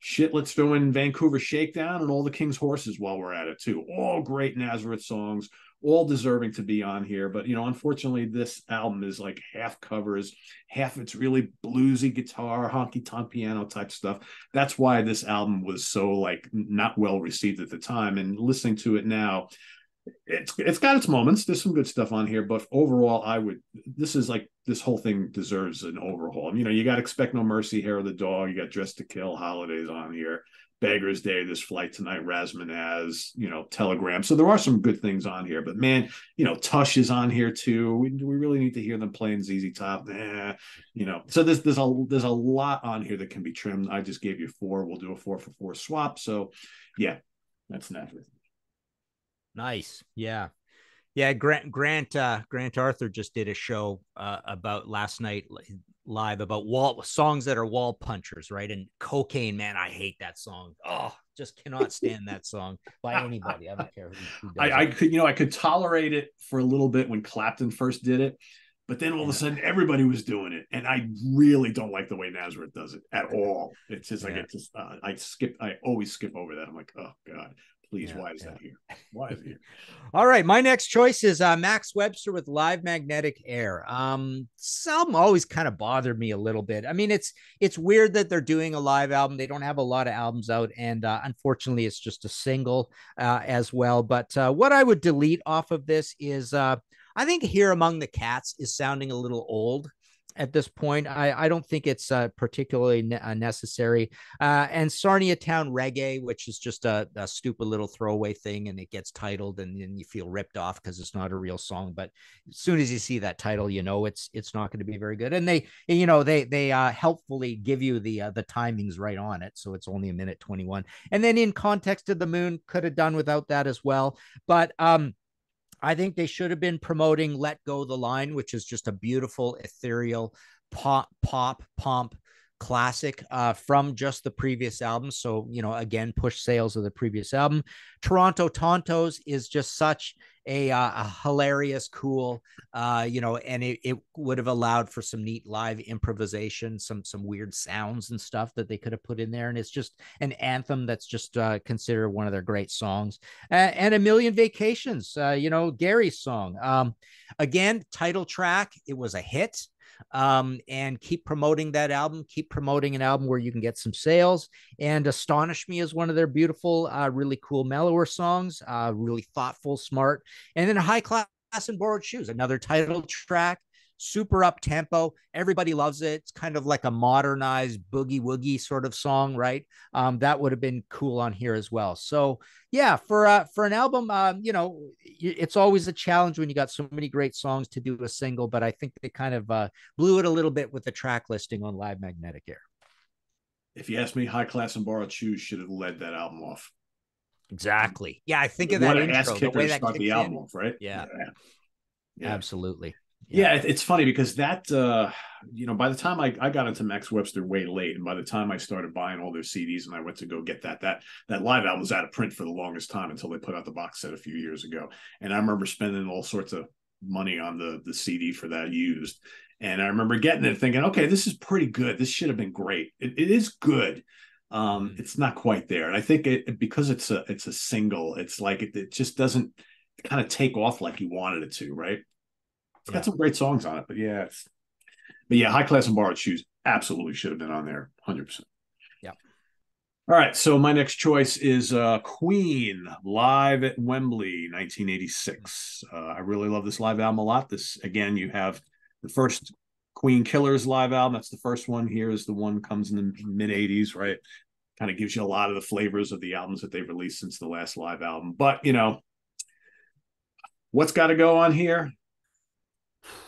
Shit, let's throw in Vancouver Shakedown and All the King's Horses while we're at it, too. All great Nazareth songs, all deserving to be on here. But, unfortunately, this album is like half covers, half it's really bluesy guitar, honky tonk piano type stuff. That's why this album was so, like, not well received at the time. And listening to it now, it's got its moments. There's some good stuff on here, but overall, this whole thing deserves an overhaul. You got Expect No Mercy, Hair of the Dog, you got Dressed to Kill, Holidays on here, Beggar's Day, This Flight Tonight, Razmanaz, Telegram. So there are some good things on here, but man, Tush is on here too. We really need to hear them playing ZZ Top. So there's a lot on here that can be trimmed. I just gave you four. We'll do a 4-for-4 swap. So yeah, that's Nazareth. Nice. Yeah. Grant Arthur just did a show about last night live about songs that are wall punchers, right? And Cocaine, man, I hate that song. Oh, just cannot stand that song by anybody. I don't care who does it. I could tolerate it for a little bit when Clapton first did it, but then all of a sudden everybody was doing it, and I really don't like the way Nazareth does it at all. It's just like I always skip over that. I'm like, oh God. Please, why is that here? Why is it here? All right, my next choice is Max Webster with Live Magnetic Air. Some always kind of bothered me a little bit. I mean, it's weird that they're doing a live album. They don't have a lot of albums out, and unfortunately, it's just a single as well. But what I would delete off of this is I think Here Among the Cats is sounding a little old at this point. I don't think it's particularly necessary. And Sarnia Town Reggae, which is just a stupid little throwaway thing, and it gets titled, and then you feel ripped off because it's not a real song. But as soon as you see that title, it's not going to be very good. And they helpfully give you the timings right on it, so it's only 1:21. And then In Context of the Moon could have done without that as well. But I think they should have been promoting Let Go the Line, which is just a beautiful, ethereal pomp classic from just the previous album. So, again, push sales of the previous album. Toronto Tontos is just such a hilarious, cool, and it would have allowed for some neat live improvisation, some weird sounds and stuff that they could have put in there. And it's just an anthem that's just considered one of their great songs. And A Million Vacations, Gary's song. Again, title track, it was a hit. And keep promoting that album, keep promoting an album where you can get some sales. And Astonish Me is one of their beautiful, really cool, mellower songs, really thoughtful, smart. And then High Class and Borrowed Shoes, another title track, super up tempo. Everybody loves it. It's kind of like a modernized boogie woogie sort of song, right? That would have been cool on here as well. So yeah, for an album, it's always a challenge when you got so many great songs to do a single, but I think they kind of blew it a little bit with the track listing on Live Magnetic Air. If you ask me, High Class and Borrowed Shoes should have led that album off. Exactly. Yeah, I think of that intro, the way that start the album off, right? Yeah. Absolutely. Yeah, it's funny because that, by the time I got into Max Webster way late, and by the time I started buying all their CDs and I went to go get that live album was out of print for the longest time until they put out the box set a few years ago. And I remember spending all sorts of money on the CD for that used. And I remember getting it thinking, okay, this is pretty good. This should have been great. It is good. It's not quite there. And I think because it's a single, it's like it just doesn't kind of take off like you wanted it to, right? It's got some great songs on it, but High Class and Borrowed Shoes absolutely should have been on there, 100%. Yeah. All right, so my next choice is Queen live at Wembley, 1986. I really love this live album a lot. This again, you have the first Queen Killers live album. That's the first one. Here is the one comes in the mid 80s, right? Kind of gives you a lot of the flavors of the albums that they've released since the last live album. But what's got to go on here?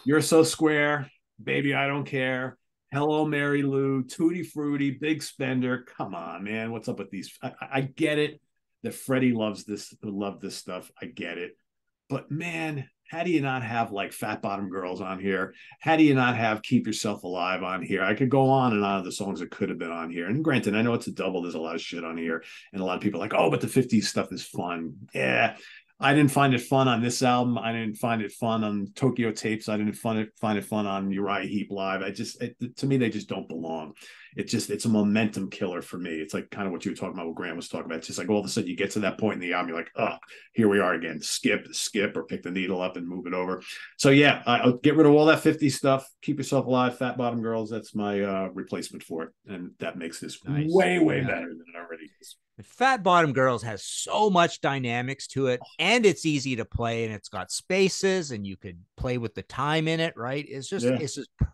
You're So Square, Baby I Don't Care, Hello, Mary Lou, Tutti Frutti, Big Spender. Come on, man. What's up with these? I get it that Freddie loves this, love this stuff. I get it. But man, how do you not have like Fat Bottom Girls on here? How do you not have Keep Yourself Alive on here? I could go on and on of the songs that could have been on here. And granted, I know it's a double. There's a lot of shit on here. And a lot of people are like, oh, but the 50s stuff is fun. Yeah. I didn't find it fun on this album. I didn't find it fun on Tokyo Tapes. I didn't find it fun on Uriah Heep Live. To me, they just don't belong. It's a momentum killer for me. It's like kind of what you were talking about, what Graham was talking about. It's just like all of a sudden you get to that point in the album, you're like, oh, here we are again. Skip, or pick the needle up and move it over. So yeah, I'll get rid of all that 50 stuff. Keep Yourself Alive, Fat Bottom Girls. That's my replacement for it, and that makes this way better than it already is. Fat Bottom Girls has so much dynamics to it, and it's easy to play, and it's got spaces, and you could play with the time in it, right? It's just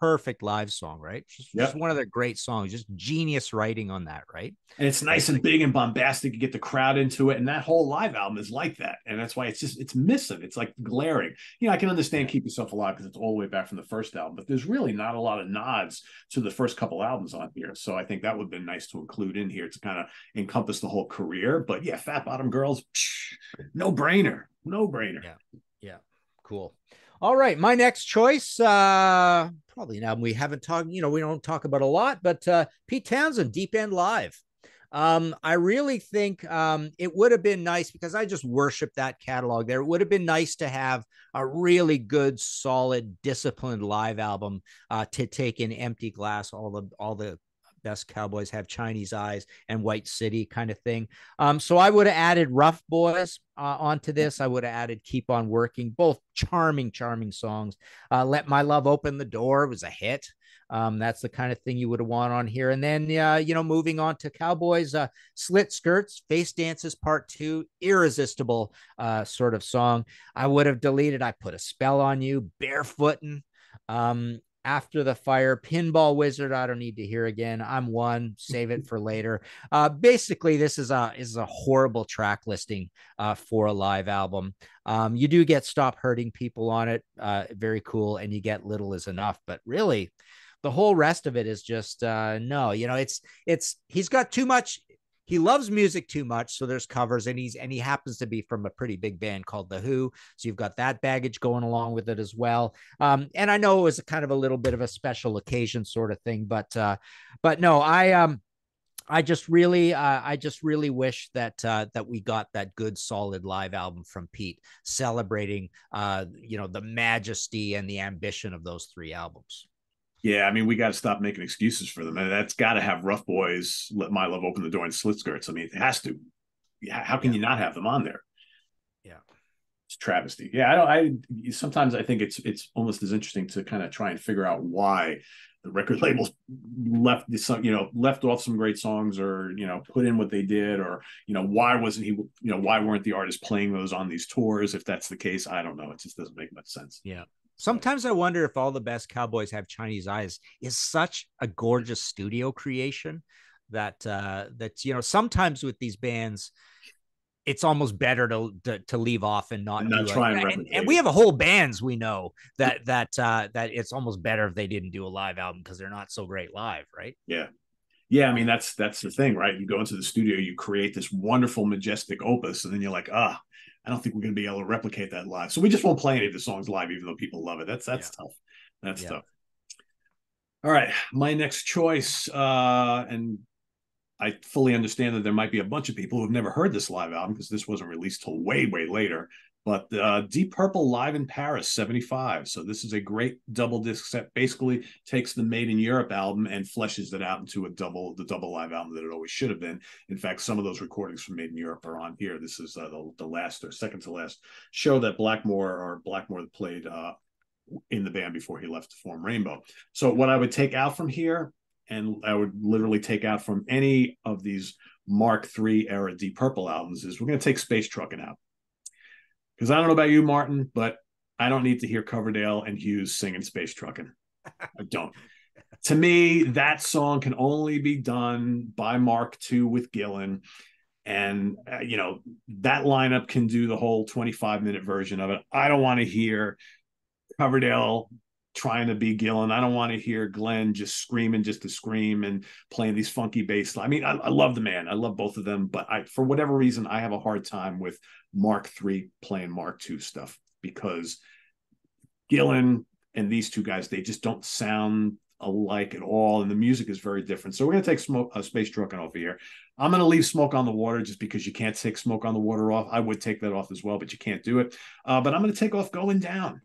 perfect live song, right? Just one of their great songs, just genius writing on that, right? And it's nice and big and bombastic. You get the crowd into it, and that whole live album is like that, and that's why it's missing. It's like glaring. I can understand Keep Yourself Alive because it's all the way back from the first album, but there's really not a lot of nods to the first couple albums on here. So I think that would have been nice to include in here to kind of encompass the whole career. But yeah, Fat Bottom Girls, no brainer. Yeah, cool. All right, my next choice, probably an album we haven't talked, we don't talk about a lot, but Pete Townsend, Deep End Live. I really think it would have been nice, because I just worship that catalog there. It would have been nice to have a really good, solid, disciplined live album to take in Empty Glass, all the Best Cowboys Have Chinese Eyes and White City kind of thing. So I would have added Rough Boys onto this. I would have added Keep On Working, both charming songs. Let My Love Open the Door was a hit. That's the kind of thing you would have want on here. And then, moving on to Cowboys, Slit Skirts, Face Dances Part 2, irresistible sort of song. I would have deleted I Put a Spell on You, Barefootin', After the Fire, Pinball Wizard, I don't need to hear again. I'm One, save it for later. Basically, this is a horrible track listing for a live album. You do get Stop Hurting People on it, very cool, and you get Little Is Enough, but really, the whole rest of it is just no. He's got too much. He loves music too much, so there's covers, and he happens to be from a pretty big band called The Who, so you've got that baggage going along with it as well. And I know it was kind of a little bit of a special occasion sort of thing, but no, I just really wish that we got that good solid live album from Pete, celebrating the majesty and the ambition of those three albums. Yeah, I mean, we got to stop making excuses for them. And that's got to have Rough Boys, Let My Love Open the Door, and Slit Skirts. I mean, it has to. How can you not have them on there? Yeah, it's travesty. Yeah, I sometimes I think it's almost as interesting to kind of try and figure out why the record labels left off some great songs, or put in what they did, or why wasn't he, why weren't the artists playing those on these tours? If that's the case, I don't know. It just doesn't make much sense. Yeah. Sometimes I wonder if All the Best Cowboys Have Chinese Eyes is such a gorgeous studio creation that sometimes with these bands, it's almost better to leave off and not try and replicate. And we have a whole bands we know that it's almost better if they didn't do a live album because they're not so great live, right? Yeah. I mean, that's the thing, right? You go into the studio, you create this wonderful, majestic opus, and then you're like, I don't think we're going to be able to replicate that live. So we just won't play any of the songs live, even though people love it. That's tough. That's tough. All right. My next choice, and I fully understand that there might be a bunch of people who have never heard this live album because this wasn't released till way, way later. But Deep Purple Live in Paris, 75. So this is a great double disc set. Basically takes the Made in Europe album and fleshes it out into the double live album that it always should have been. In fact, some of those recordings from Made in Europe are on here. This is the last or second to last show that Blackmore played in the band before he left to form Rainbow. So what I would take out from here, and I would literally take out from any of these Mark III era Deep Purple albums, is we're going to take Space Truckin' out. Because I don't know about you, Martin, but I don't need to hear Coverdale and Hughes singing Space Truckin'. I don't. To me, that song can only be done by Mark II with Gillan. And, that lineup can do the whole 25-minute version of it. I don't want to hear Coverdale trying to be Gillan. I don't want to hear Glenn just screaming just to scream and playing these funky bass. I mean, I love the man. I love both of them, but for whatever reason, I have a hard time with Mark III playing Mark II stuff, because Gillan and these two guys, they just don't sound alike at all, and the music is very different. So we're going to take Space Truckin' off of here. I'm going to leave Smoke on the Water, just because you can't take Smoke on the Water off. I would take that off as well, but you can't do it. But I'm going to take off Going Down.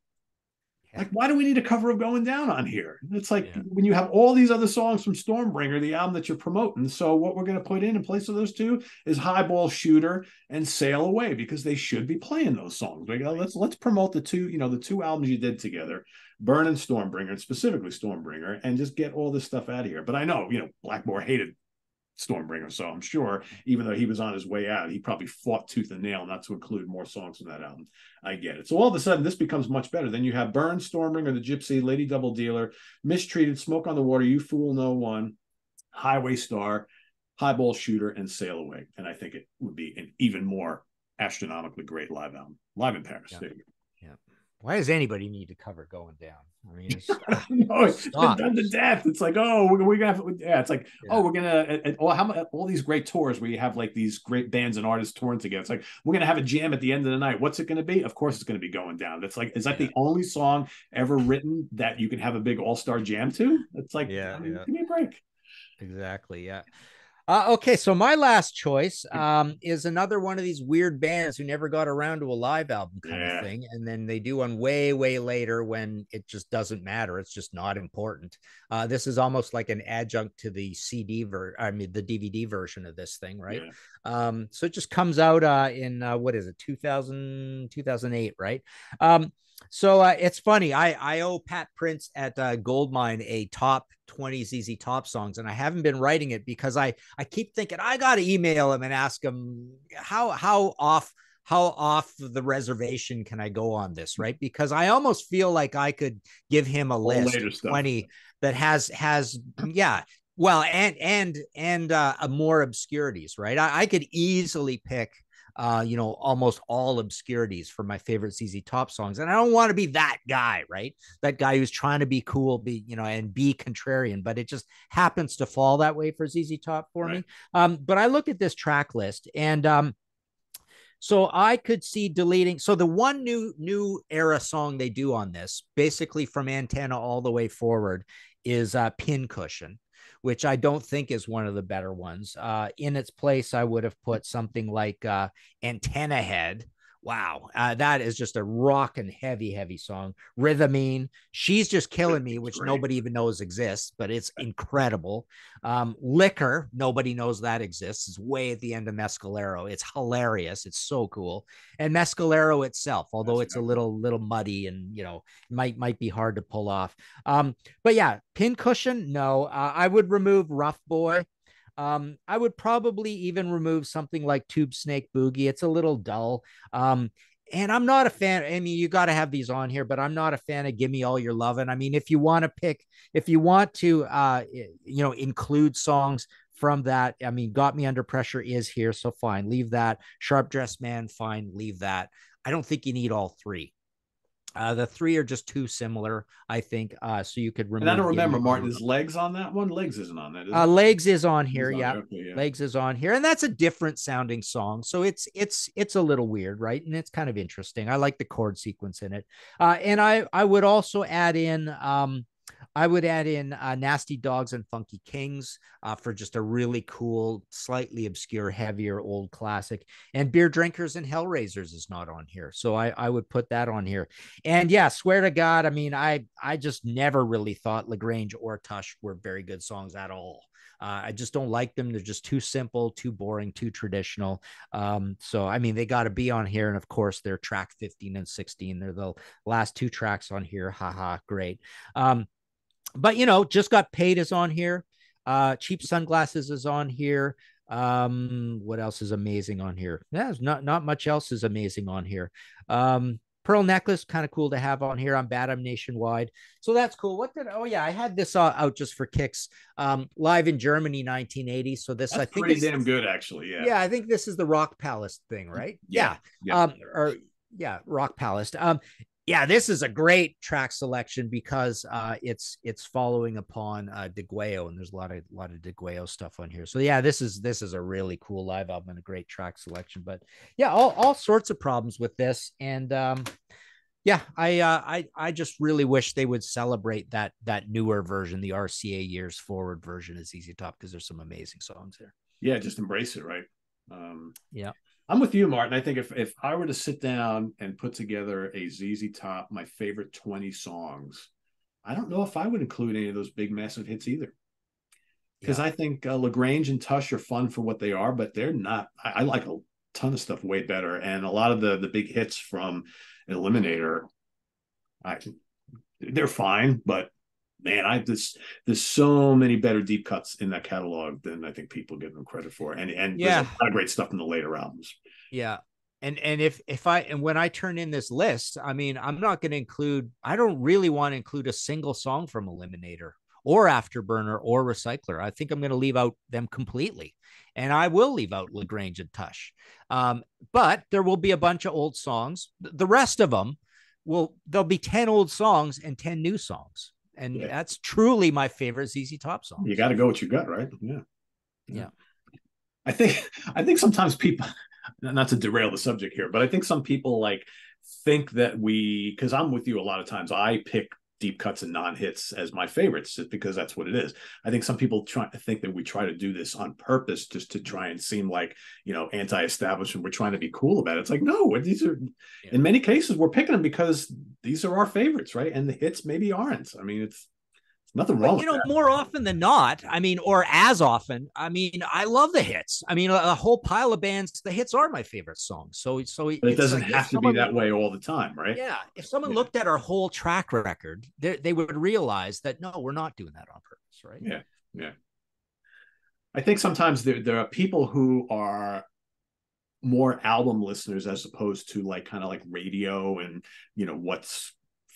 Like, why do we need a cover of Going Down on here? It's like, when you have all these other songs from Stormbringer, the album that you're promoting. So what we're going to put in place of those two is Highball Shooter and Sail Away, because they should be playing those songs. Let's promote the two, the two albums you did together, Burn and Stormbringer, and specifically Stormbringer, and just get all this stuff out of here. But I know, Blackmore hated Stormbringer, so I'm sure, even though he was on his way out, he probably fought tooth and nail not to include more songs from that album. I get it. So all of a sudden, this becomes much better. Then you have Burn, Stormbringer, The Gypsy, Lady Double Dealer, Mistreated, Smoke on the Water, You Fool No One, Highway Star, Highball Shooter, and Sail Away. And I think it would be an even more astronomically great live album. Live in Paris. Yeah. There you go. Yeah. Why does anybody need to cover Going Down? I mean, it's been done to death. It's like, oh, we're gonna have, it's like, oh, we're gonna, all these great tours where you have like these great bands and artists touring together. It's like, we're gonna have a jam at the end of the night. What's it gonna be? Of course, it's gonna be Going Down. That's like, is that the only song ever written that you can have a big all-star jam to? It's like, give me a break. Exactly. Yeah. Okay, so my last choice is another one of these weird bands who never got around to a live album kind of thing, and then they do one way, way later when it just doesn't matter. It's just not important. This is almost like an adjunct to the the DVD version of this thing, right? So it just comes out in what is it, 2008, right? So it's funny. I owe Pat Prince at Goldmine a top 20 ZZ Top songs, and I haven't been writing it because I keep thinking I got to email him and ask him how off the reservation can I go on this, right? Because I almost feel like I could give him a list of 20 that has well, and more obscurities, right? I could easily pick almost all obscurities for my favorite ZZ Top songs. And I don't want to be that guy, right? That guy who's trying to be cool, and be contrarian, but it just happens to fall that way for ZZ Top for me. But I look at this track list, and so I could see deleting. So the one new era song they do on this, basically from Antenna all the way forward, is Pincushion, which I don't think is one of the better ones. In its place, I would have put something like Antenna Head. Wow, that is just a rockin' heavy song. Rhythmine, She's Just Killing Me, which nobody even knows exists, but it's incredible. Liquor, nobody knows that exists. It's way at the end of Mescalero. It's hilarious. It's so cool. And Mescalero itself, although it's a little muddy and might be hard to pull off. But yeah, Pincushion, no. I would remove Rough Boy. I would probably even remove something like Tube Snake Boogie. It's a little dull. And I'm not a fan. I mean, you got to have these on here, but I'm not a fan of Give Me All Your Lovin'. I mean, if you want to include songs from that, I mean, Got Me Under Pressure is here, so fine, leave that. Sharp Dressed Man, fine, leave that. I don't think you need all three. The three are just too similar, I think. So you could remove. And I don't remember, Martin, is Legs on that one? Legs isn't on that, is it? Legs is on here, yeah. Legs is on here, and that's a different sounding song. So it's a little weird, right? And it's kind of interesting. I like the chord sequence in it. And I would also add in Nasty Dogs and Funky Kings for just a really cool, slightly obscure, heavier old classic. And Beer Drinkers and Hellraisers is not on here. So I would put that on here. And yeah, Swear to God, I mean, I just never really thought LaGrange or Tush were very good songs at all. I just don't like them. They're just too simple, too boring, too traditional. So, I mean, they got to be on here. And of course, they're track 15 and 16. They're the last two tracks on here. Haha, great. But Just Got Paid is on here. Cheap Sunglasses is on here. What else is amazing on here? Yeah, not much else is amazing on here. Pearl Necklace, kind of cool to have on here. I'm Bad, I'm Nationwide. So that's cool. I had this out just for kicks. Live in Germany, 1980. So that's I think pretty damn good, actually. Yeah. Yeah, I think this is the Rock Palace thing, right? Yeah. Rock Palace. Yeah, this is a great track selection because it's following upon DeGueo, and there's a lot of DeGueo stuff on here. So yeah, this is a really cool live album and a great track selection. But yeah, all sorts of problems with this, and yeah, I just really wish they would celebrate that newer version, the RCA Years Forward version of ZZ Top, because there's some amazing songs there. Yeah, just embrace it, right? Um, Yeah. I'm with you, Martin. I think if I were to sit down and put together a ZZ Top, my favorite 20 songs, I don't know if I would include any of those big massive hits either. Because Yeah. I think Lagrange and Tush are fun for what they are, but they're not. I like a ton of stuff way better, and a lot of the big hits from Eliminator, I they're fine, but man, there's so many better deep cuts in that catalog than I think people give them credit for, and there's a Yeah. lot of great stuff in the later albums. Yeah. And if when I turn in this list, I mean, I'm not going to include, I don't really want to include a single song from Eliminator or Afterburner or Recycler. I think I'm going to leave out them completely. And I will leave out Lagrange and Tush. But there will be a bunch of old songs. The rest of them there'll be 10 old songs and 10 new songs. And Yeah, that's truly my favorite ZZ Top you songs. got to go with your gut, right? Yeah. Yeah. Yeah. I think sometimes people, not to derail the subject here, but I think some people like think that because I'm with you a lot of times, I pick deep cuts and non-hits as my favorites just because that's what it is. I think some people try to think that we try to do this on purpose just to try and seem like, anti-establishment. We're trying to be cool about it. It's like, no, these are, Yeah. in many cases, we're picking them because these are our favorites, right? And the hits maybe aren't. I mean, it's nothing wrong But with that. more often than not, I mean, or as often, I mean, I love the hits. I mean, a whole pile of bands, the hits are my favorite songs. So But it it's doesn't like if have to be someone, that way all the time, right? yeah, if someone Yeah. looked at our whole track record, they would realize that no, we're not doing that on purpose, right? Yeah. Yeah. I think sometimes there are people who are more album listeners as opposed to like kind of like radio and what's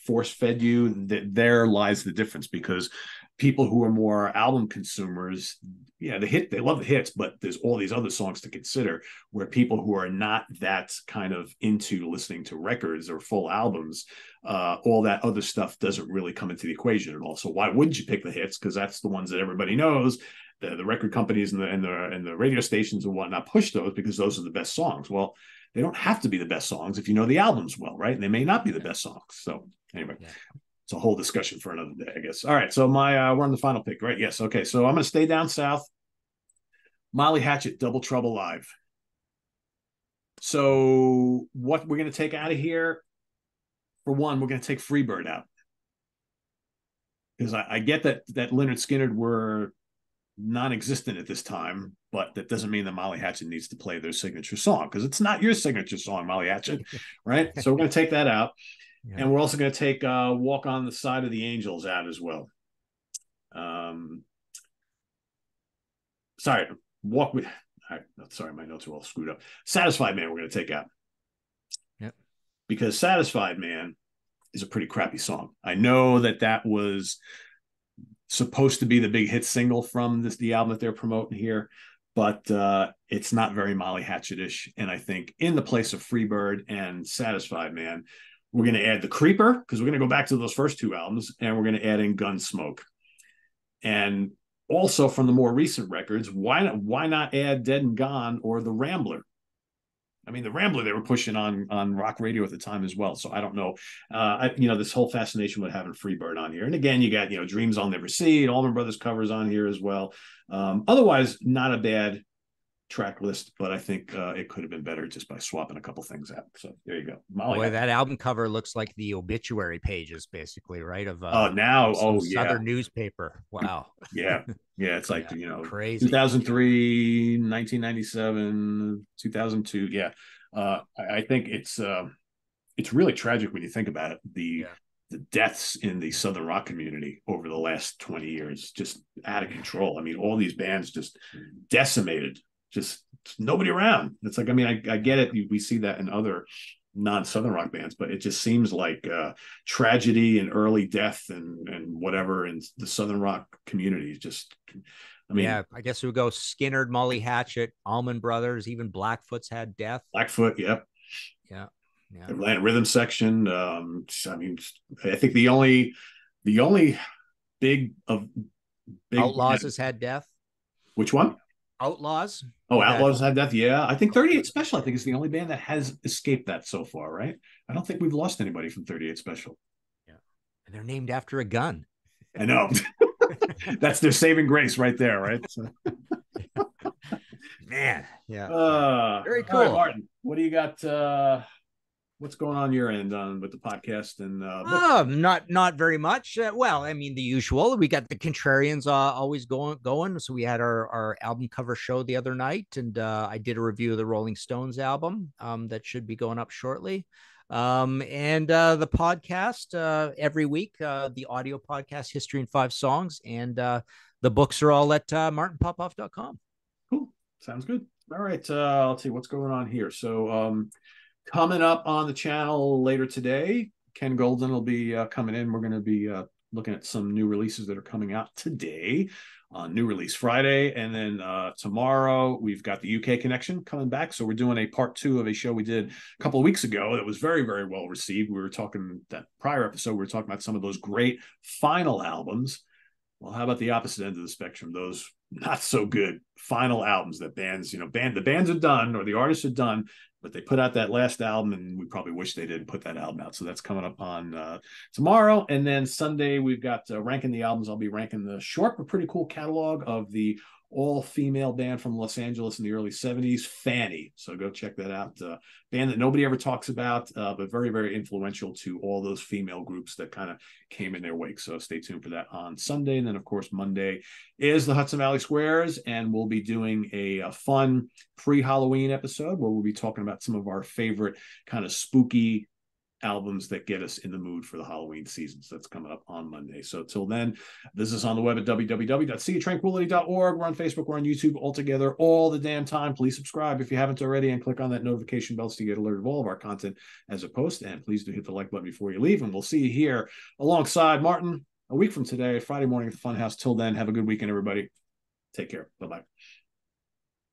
force fed you. There lies the difference, because people who are more album consumers, yeah, they love the hits, but there's all these other songs to consider, where people who are not that kind of into listening to records or full albums, all that other stuff doesn't really come into the equation at all. So why wouldn't you pick the hits? Because that's the ones that everybody knows. The record companies and the radio stations and whatnot push those because those are the best songs. Well, they don't have to be the best songs if you know the albums well, right? And they may not be the best songs. So anyway, Yeah. it's a whole discussion for another day, I guess. All right, so we're on the final pick, right? Yes. Okay, so I'm going to stay down south. Molly Hatchet, Double Trouble Live. So what we're going to take out of here, for one, we're going to take Freebird out, because I get that Lynyrd Skynyrd were non-existent at this time, but that doesn't mean that Molly Hatchet needs to play their signature song, because it's not your signature song, Molly Hatchet, right? So we're going to take that out. Yeah. And we're also going to take Walk on the Side of the Angels out as well. Sorry, Walk with. Sorry, my notes are all screwed up. Satisfied Man, we're going to take out. Yep. Because Satisfied Man is a pretty crappy song. I know that was supposed to be the big hit single from the album that they're promoting here, but it's not very Molly Hatchet-ish. And I think in the place of Freebird and Satisfied Man, we're going to add The Creeper, because we're going to go back to those first two albums, and we're going to add in Gunsmoke. And also from the more recent records, why not add Dead and Gone or The Rambler? I mean, The Rambler they were pushing on rock radio at the time as well. So I don't know, this whole fascination with having Freebird on here. And again, you got Dreams I'll Never See, Allman Brothers covers on here as well. Otherwise, not a bad track list, but I think it could have been better just by swapping a couple things out. So there you go. Molly, Boy, that album cover looks like the obituary pages, basically, right? Of now, some yeah, Southern newspaper. Wow. yeah, it's like crazy. 2003, 1997, 2002. Yeah, I think it's really tragic when you think about it. The deaths in the Southern rock community over the last 20 years, just out of control. I mean, all these bands just decimated, just nobody around. It's like, I mean, I get it. We see that in other non-Southern rock bands, but it just seems like tragedy and early death and whatever in the Southern rock community. Just, I mean, yeah, I guess we would go Skynyrd, Molly Hatchet, Allman Brothers, even Blackfoot's had death. Blackfoot, yep. Yeah. Yeah. Atlanta Rhythm Section. I mean, I think the only big of big Outlaws has had death. which one? Outlaws. Oh, They've had Outlaws had death. Yeah, I think 38 Special. I think is the only band that has escaped that so far. Right? I don't think we've lost anybody from 38 Special. yeah. And they're named after a gun. I know. That's their saving grace right there, right? So. Man, yeah, yeah. All Very right, cool. Martin. What do you got? What's going on your end with the podcast and book? Not very much. Well, I mean the usual. We got the Contrarians always going. So we had our album cover show the other night, and I did a review of the Rolling Stones album that should be going up shortly. And the podcast every week, the audio podcast, History in 5 Songs, and the books are all at martinpopoff.com. Cool. Sounds good. All right. Let's see what's going on here. So, coming up on the channel later today, Ken Golden will be coming in. We're going to be looking at some new releases that are coming out today on New Release Friday. And then tomorrow, we've got the UK Connection coming back. So we're doing a part 2 of a show we did a couple of weeks ago that was very, very well received. We were talking that prior episode, we were talking about some of those great final albums. Well, how about the opposite end of the spectrum? Those not so good final albums that bands, the bands are done or the artists are done, but they put out that last album and we probably wish they didn't put that album out. So that's coming up on tomorrow. And then Sunday, we've got ranking the albums. I'll be ranking the short but pretty cool catalog of the all-female band from Los Angeles in the early 70s, Fanny. So go check that out. Band that nobody ever talks about, but very, very influential to all those female groups that kind of came in their wake. So stay tuned for that on Sunday. And then, of course, Monday is the Hudson Valley Squares, and we'll be doing a fun pre-Halloween episode where we'll be talking about some of our favorite kind of spooky albums that get us in the mood for the Halloween season. So that's coming up on Monday. So till then, visit us on the web at www.seaoftranquility.org. We're on Facebook, we're on YouTube, all together all the damn time. Please subscribe if you haven't already and click on that notification bell to get alerted of all of our content as a post. And please do hit the like button before you leave. And we'll see you here alongside Martin a week from today, Friday morning at the Funhouse. Till then, have a good weekend, everybody. Take care. Bye-bye.